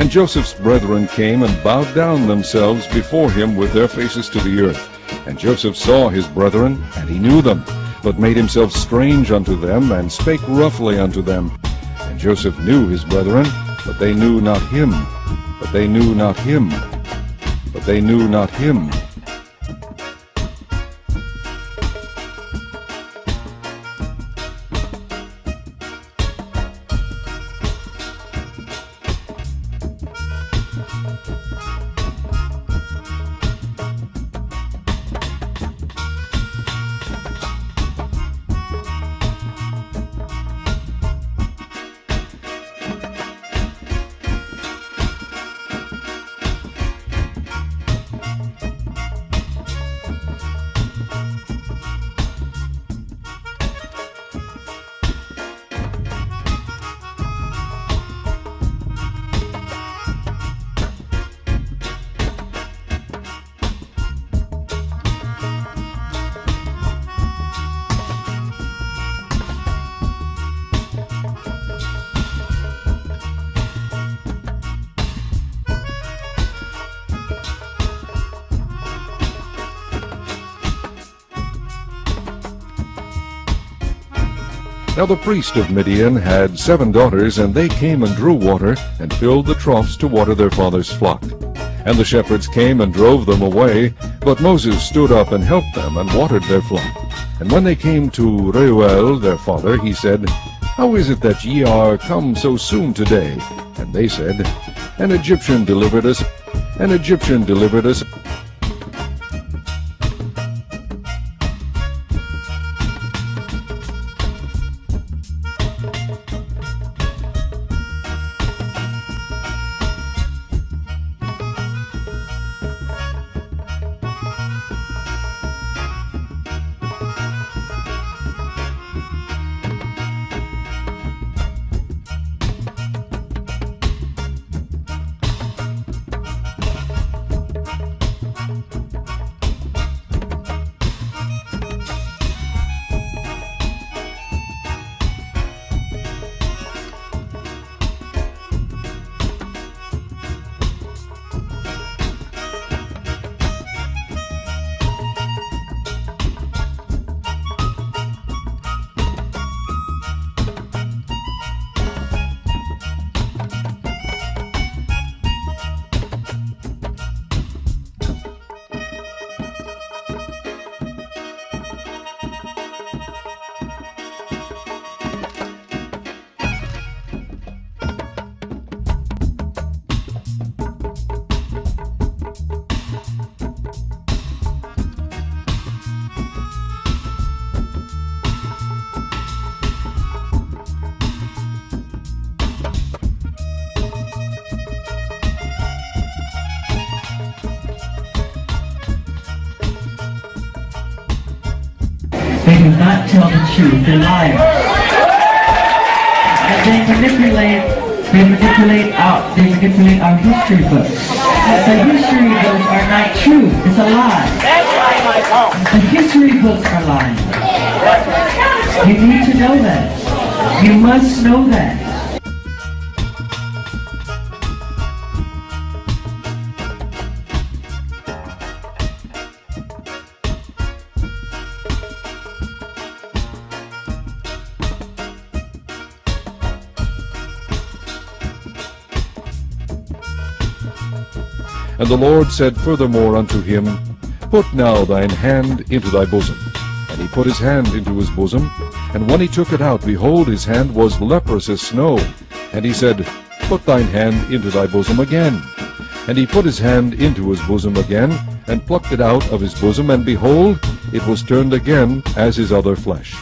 And Joseph's brethren came and bowed down themselves before him with their faces to the earth. And Joseph saw his brethren, and he knew them, but made himself strange unto them, and spake roughly unto them. And Joseph knew his brethren, but they knew not him. But they knew not him. But they knew not him. Now the priest of Midian had 7 daughters, and they came and drew water, and filled the troughs to water their father's flock. And the shepherds came and drove them away, but Moses stood up and helped them, and watered their flock. And when they came to Reuel their father, he said, How is it that ye are come so soon today? And they said, An Egyptian delivered us, an Egyptian delivered us. do not tell the truth. They're liars. And they manipulate our history books. The history books are not true. It's a lie. The history books are lying. You need to know that. You must know that. And the Lord said furthermore unto him, Put now thine hand into thy bosom. And he put his hand into his bosom, and when he took it out, behold, his hand was leprous as snow. And he said, Put thine hand into thy bosom again. And he put his hand into his bosom again, and plucked it out of his bosom, and behold, it was turned again as his other flesh.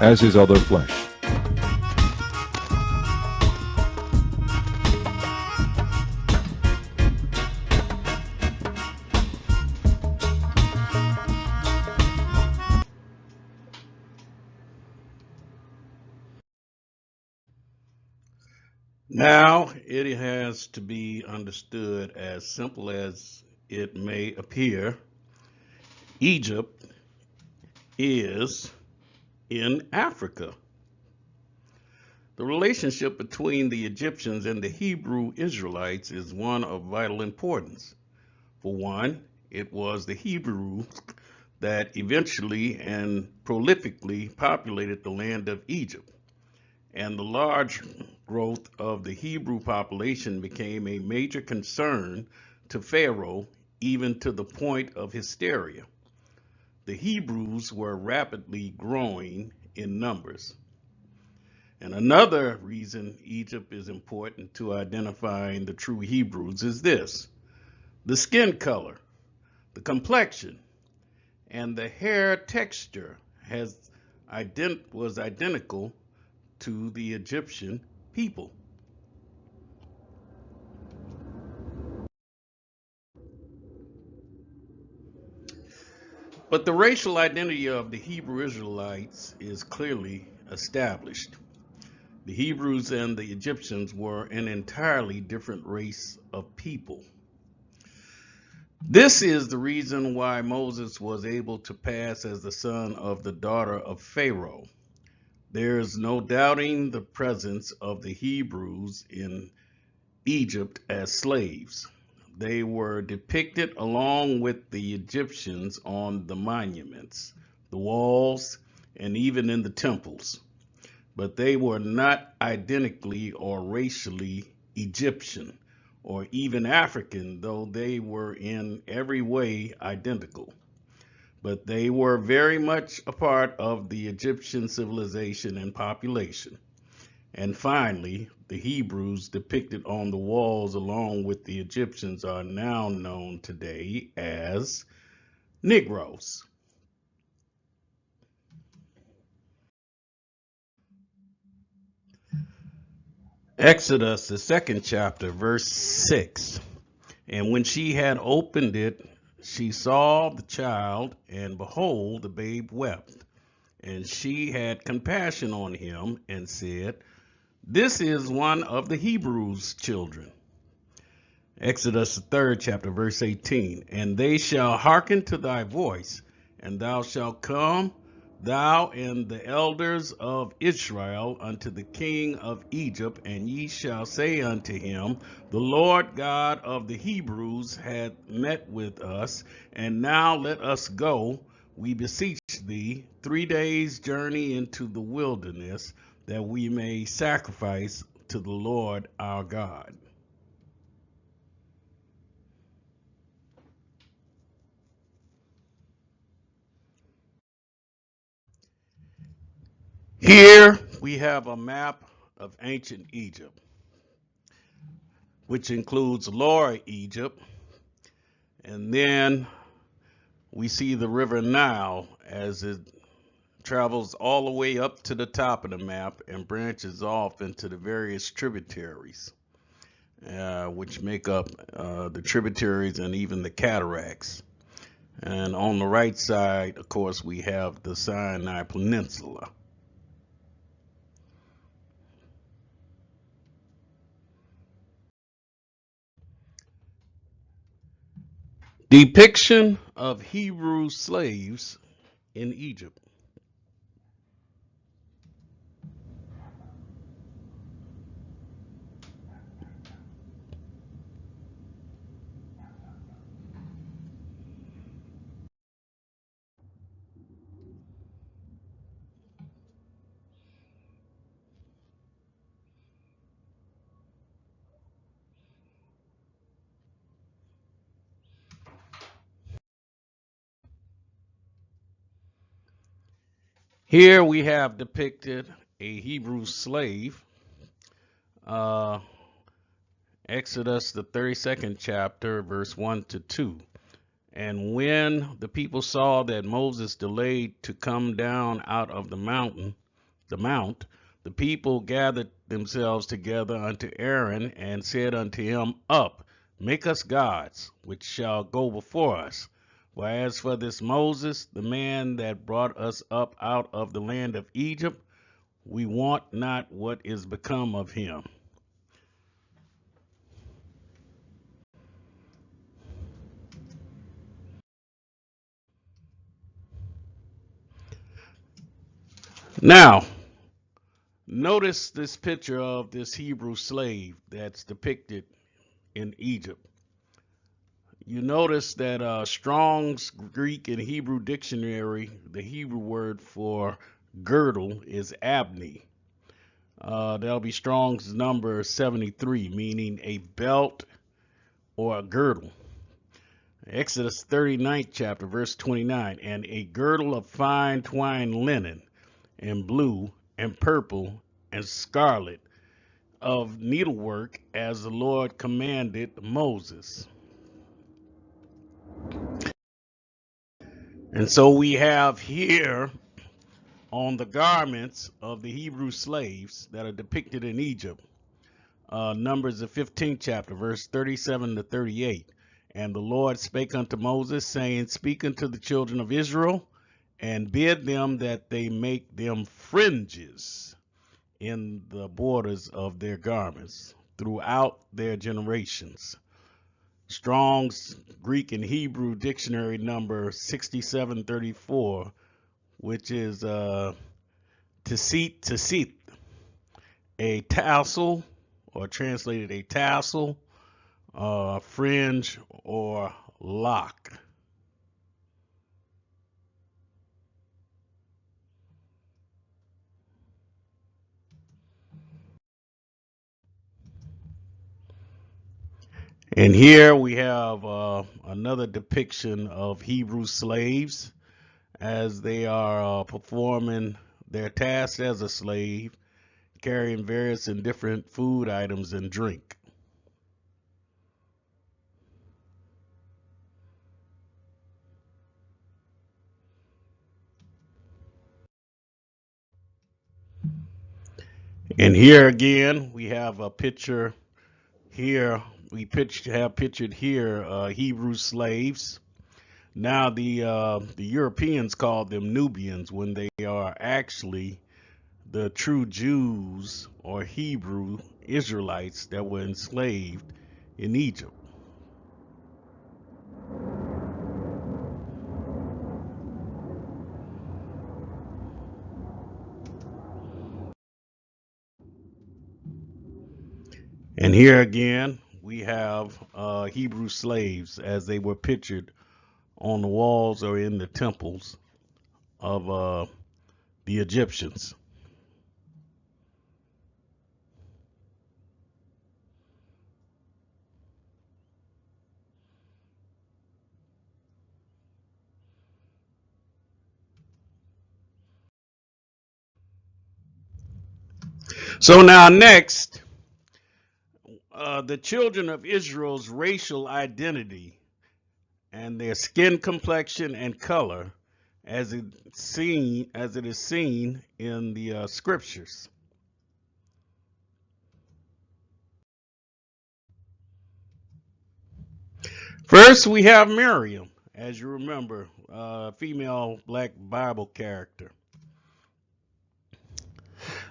As his other flesh. Now, it has to be understood as simple as it may appear. Egypt is in Africa. The relationship between the Egyptians and the Hebrew Israelites is one of vital importance. For one, it was the Hebrews that eventually and prolifically populated the land of Egypt. And the large growth of the Hebrew population became a major concern to Pharaoh, even to the point of hysteria. The Hebrews were rapidly growing in numbers. And another reason Egypt is important to identifying the true Hebrews is this: the skin color, the complexion, and the hair texture was identical to the Egyptian people. But the racial identity of the Hebrew Israelites is clearly established. The Hebrews and the Egyptians were an entirely different race of people. This is the reason why Moses was able to pass as the son of the daughter of Pharaoh. There is no doubting the presence of the Hebrews in Egypt as slaves. They were depicted along with the Egyptians on the monuments, the walls, and even in the temples. But they were not identically or racially Egyptian or even African, though they were in every way identical. But they were very much a part of the Egyptian civilization and population. And finally, the Hebrews depicted on the walls along with the Egyptians are now known today as Negroes. Exodus, the second chapter, verse 6. And when she had opened it, she saw the child, and behold, the babe wept. And she had compassion on him and said, This is one of the Hebrews' children. Exodus, the third chapter, verse 18. And they shall hearken to thy voice, and thou shalt come, thou and the elders of Israel, unto the king of Egypt, and ye shall say unto him, The Lord God of the Hebrews hath met with us, and now let us go, we beseech thee, 3 days' journey into the wilderness, that we may sacrifice to the Lord our God. Here we have a map of ancient Egypt, which includes Lower Egypt, and then we see the River Nile as it travels all the way up to the top of the map and branches off into the various tributaries, which make up the tributaries and even the cataracts. And on the right side, of course, we have the Sinai Peninsula. Depiction of Hebrew slaves in Egypt. Here we have depicted a Hebrew slave. Uh, Exodus, the 32nd chapter, verse 1 to 2. And when the people saw that Moses delayed to come down out of the mount, the people gathered themselves together unto Aaron and said unto him, Up, make us gods, which shall go before us. For as for this Moses, the man that brought us up out of the land of Egypt, we want not what is become of him. Now, notice this picture of this Hebrew slave that's depicted in Egypt. You notice that Strong's Greek and Hebrew dictionary, the Hebrew word for girdle is abne. That'll be Strong's number 73, meaning a belt or a girdle. Exodus 39th chapter, verse 29, and a girdle of fine twined linen and blue and purple and scarlet of needlework as the Lord commanded Moses. And so we have here on the garments of the Hebrew slaves that are depicted in Egypt, Numbers the 15th chapter, verse 37 to 38. And the Lord spake unto Moses, saying, Speak unto the children of Israel, and bid them that they make them fringes in the borders of their garments throughout their generations. Strong's Greek and Hebrew dictionary number 6734, which is tasit, a tassel, or translated a tassel, fringe, or lock. And here we have another depiction of Hebrew slaves as they are performing their tasks as a slave, carrying various and different food items and drink. And here again, we have a picture here. Have pictured here Hebrew slaves. Now the Europeans call them Nubians when they are actually the true Jews or Hebrew Israelites that were enslaved in Egypt. And here again, we have Hebrew slaves as they were pictured on the walls or in the temples of the Egyptians. So now next, the children of Israel's racial identity and their skin complexion and color as it is seen in the scriptures. First, we have Miriam as you remember, female black Bible character.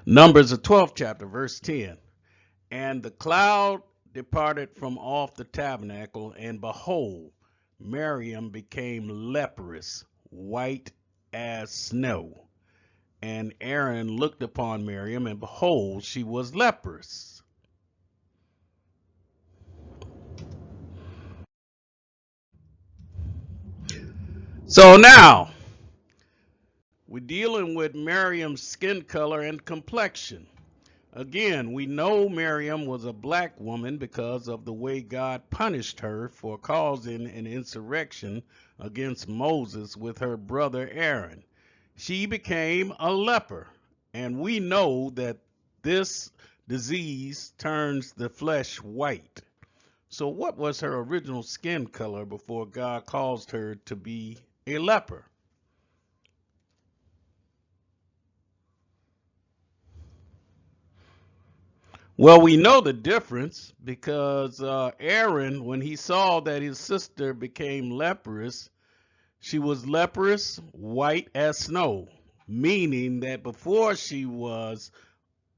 Numbers, the 12th chapter, verse 10. And the cloud departed from off the tabernacle, and behold, Miriam became leprous, white as snow. And Aaron looked upon Miriam, and behold, she was leprous. So now, we're dealing with Miriam's skin color and complexion. Again, we know Miriam was a black woman because of the way God punished her for causing an insurrection against Moses with her brother Aaron. She became a leper, and we know that this disease turns the flesh white. So what was her original skin color before God caused her to be a leper? Well, we know the difference because Aaron, when he saw that his sister became leprous, she was leprous, white as snow, meaning that before she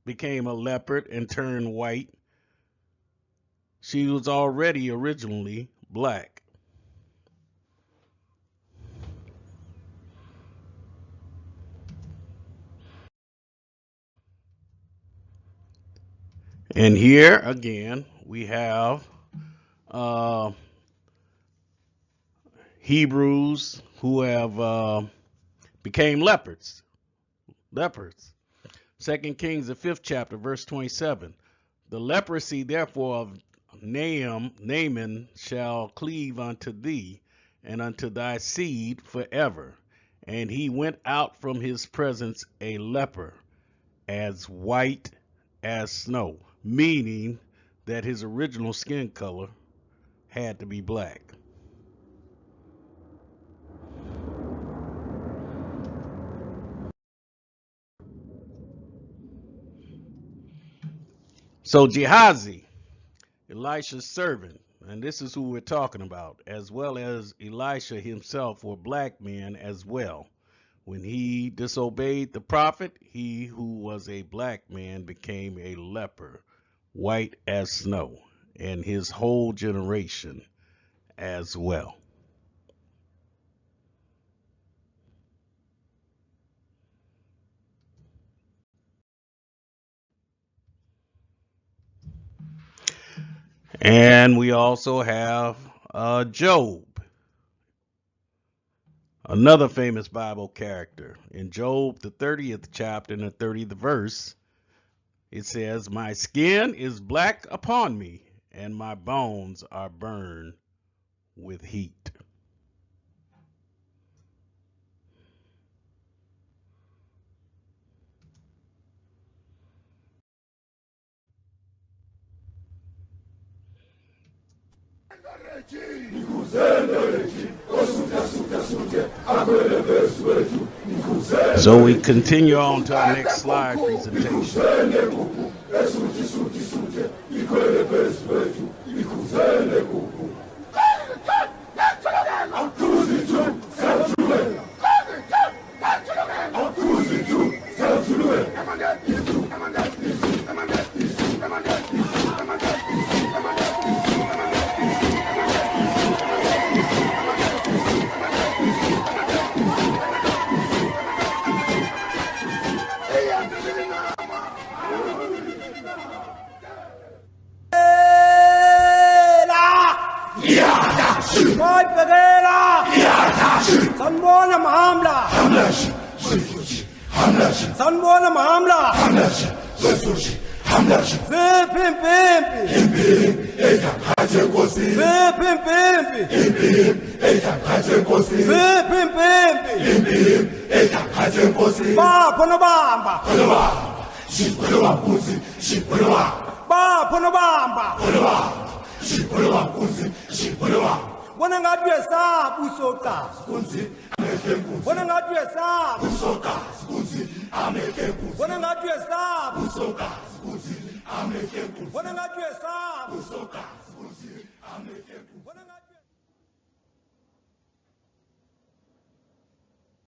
became a leopard and turned white, she was already originally black. And here again, we have Hebrews who have became leopards. 2 Kings, the 5th chapter, verse 27. The leprosy, therefore, of Naaman shall cleave unto thee, and unto thy seed forever. And he went out from his presence a leper, as white as snow, meaning that his original skin color had to be black. So Gehazi, Elisha's servant, and this is who we're talking about, as well as Elisha himself, were black men as well. When he disobeyed the prophet, he who was a black man became a leper, white as snow, and his whole generation as well. And we also have Job, another famous Bible character. In Job, the 30th chapter and the 30th verse, it says, my skin is black upon me, and my bones are burned with heat. So we continue on to our next slide presentation. When I'm not dressed up,